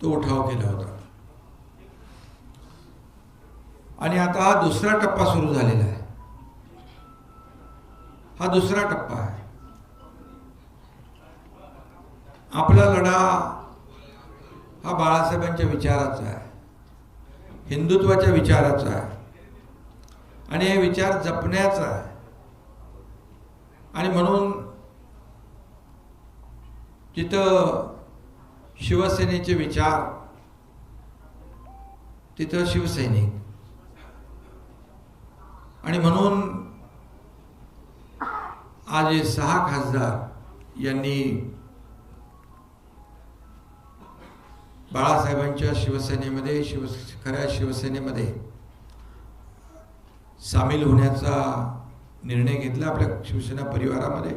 तो उठाव केला होता. आणि आता हा दुसरा टप्पा सुरू झालेला आहे. हा दुसरा टप्पा आहे. आपला लढा हा बाळासाहेबांच्या विचाराचा आहे, हिंदुत्वाच्या विचाराचा आहे आणि हे विचार जपण्याचा आहे. आणि म्हणून जिथं शिवसेनेचे विचार तिथं शिवसैनिक. आणि म्हणून आज हे 6 खासदार यांनी बाळासाहेबांच्या शिवसेनेमध्ये खऱ्या शिवसेनेमध्ये सामील होण्याचा निर्णय घेतला आपल्या शिवसेना परिवारामध्ये.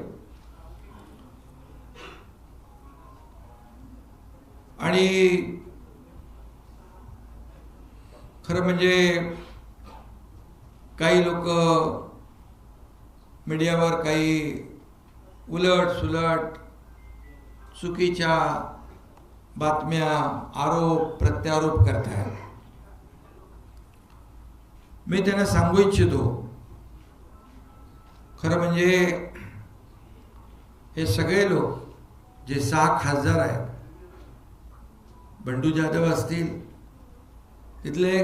आणि खरं म्हणजे काही लोक मीडियावर काही उलट सुलट चुकीच्या बातम्या, आरोप प्रत्यारोप करतात. मी त्यांना सांगू इच्छितो, खरं म्हणजे हे सगळे लोक जे 6 खासदार आहेत, बंडू जाधव असतील, तिथले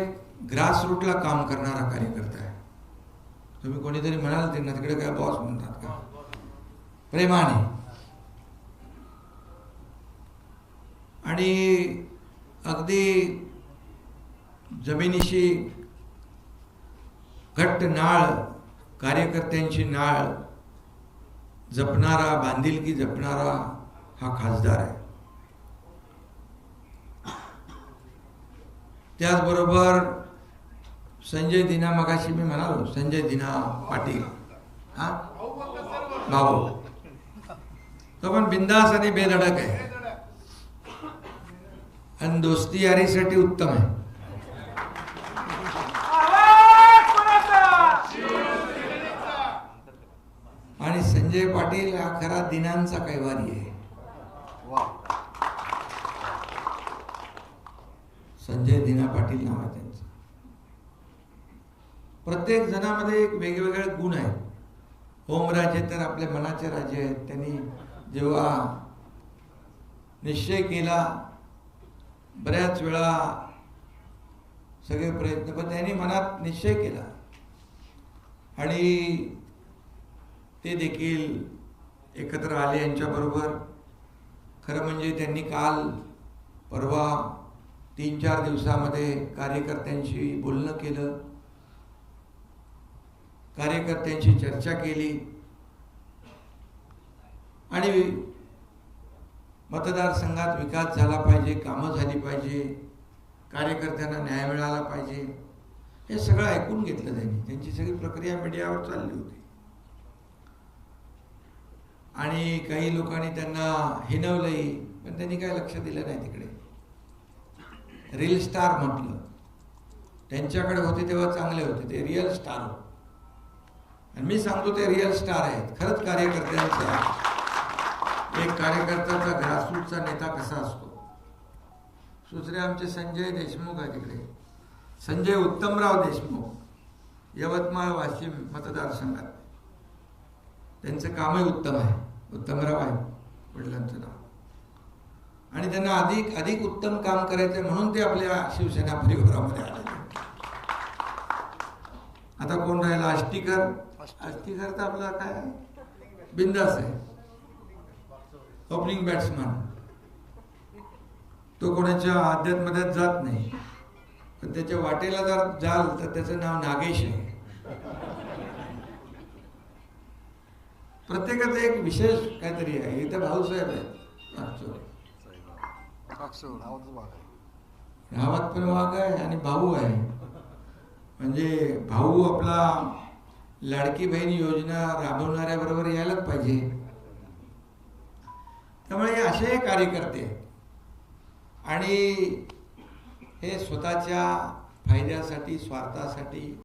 ग्रासरूटला काम करणारा कार्यकर्ता आहे. तुम्ही कोणीतरी म्हणाल त्यांना तिकडे काय बॉस म्हणतात का, प्रेमाने. आणि अगदी जमिनीशी घट्ट नाळ, कार्यकर्त्यांची नाळ जपणारा, बांधिलकी जपणारा हा खासदार आहे. त्याचबरोबर संजय दिना, मगाशी मी म्हणालो संजय दिना पाटील, हा भाऊ, तो पण बिंदास आणि बेधडक आहे आणि दोस्ती यारीसाठी उत्तम आहे. आणि संजय पाटील हा खरा दिनांचा कैवारी आहे. संजय दिना पाटील नाव आहे त्यांचं. प्रत्येक जणामध्ये एक वेगवेगळे गुण आहेत. ओमराजे तर आपल्या मनाचे राजे आहेत. त्यांनी जेव्हा निश्चय केला, बऱ्याच वेळा सगळे प्रयत्न, पण त्यांनी मनात निश्चय केला आणि ते देखील एकत्र आले यांच्याबरोबर. खरं म्हणजे त्यांनी काल परवा 3-4 दिवसामध्ये कार्यकर्त्यांशी बोलणं केलं, कार्यकर्त्यांशी चर्चा केली आणि मतदारसंघात विकास झाला पाहिजे, कामं झाली पाहिजे, कार्यकर्त्यांना न्याय मिळाला पाहिजे, हे सगळं ऐकून घेतलं त्यांनी. त्यांची सगळी प्रक्रिया मीडियावर चालली होती आणि काही लोकांनी त्यांना हिणवलंही, पण त्यांनी काय लक्ष दिलं नाही. तिकडे रील स्टार म्हटलं, त्यांच्याकडे होते तेव्हा चांगले होते, ते रिअल स्टार होते. आणि मी सांगतो ते रिअल स्टार आहेत. खरंच कार्यकर्त्यांचा, एक कार्यकर्त्याचा ग्रासरूटचा नेता कसा असतो. दुसरे आमचे संजय देशमुख आहे तिकडे, संजय उत्तमराव देशमुख, यवतमाळ वाशिम मतदारसंघात. त्यांचं कामही उत्तम आहे. उत्तमराव आहे वडिलांचं नाव. आणि त्यांना अधिक उत्तम काम करायचं म्हणून ते आपल्या शिवसेना परिवारामध्ये आले. आता कोण राहिला? आष्टीकर. आष्टीकर तर आपला काय बिंदास आहे, ओपनिंग बॅट्समन. तो कोणाच्या अध्यात्मध्यात जात नाही, पण त्याच्या वाटेला जर जाल तर त्याचं नाव नागेश आहे. प्रत्येकाचं एक विशेष काहीतरी आहे. इथं भाऊसाहेब आहे, गावात पण वाघ आहे आणि भाऊ आहे. म्हणजे भाऊ आपला लाडकी बहीण योजना राबवणाऱ्या बरोबर यायलाच पाहिजे. त्यामुळे असे कार्यकर्ते आणि हे स्वतःच्या फायद्यासाठी, स्वार्थासाठी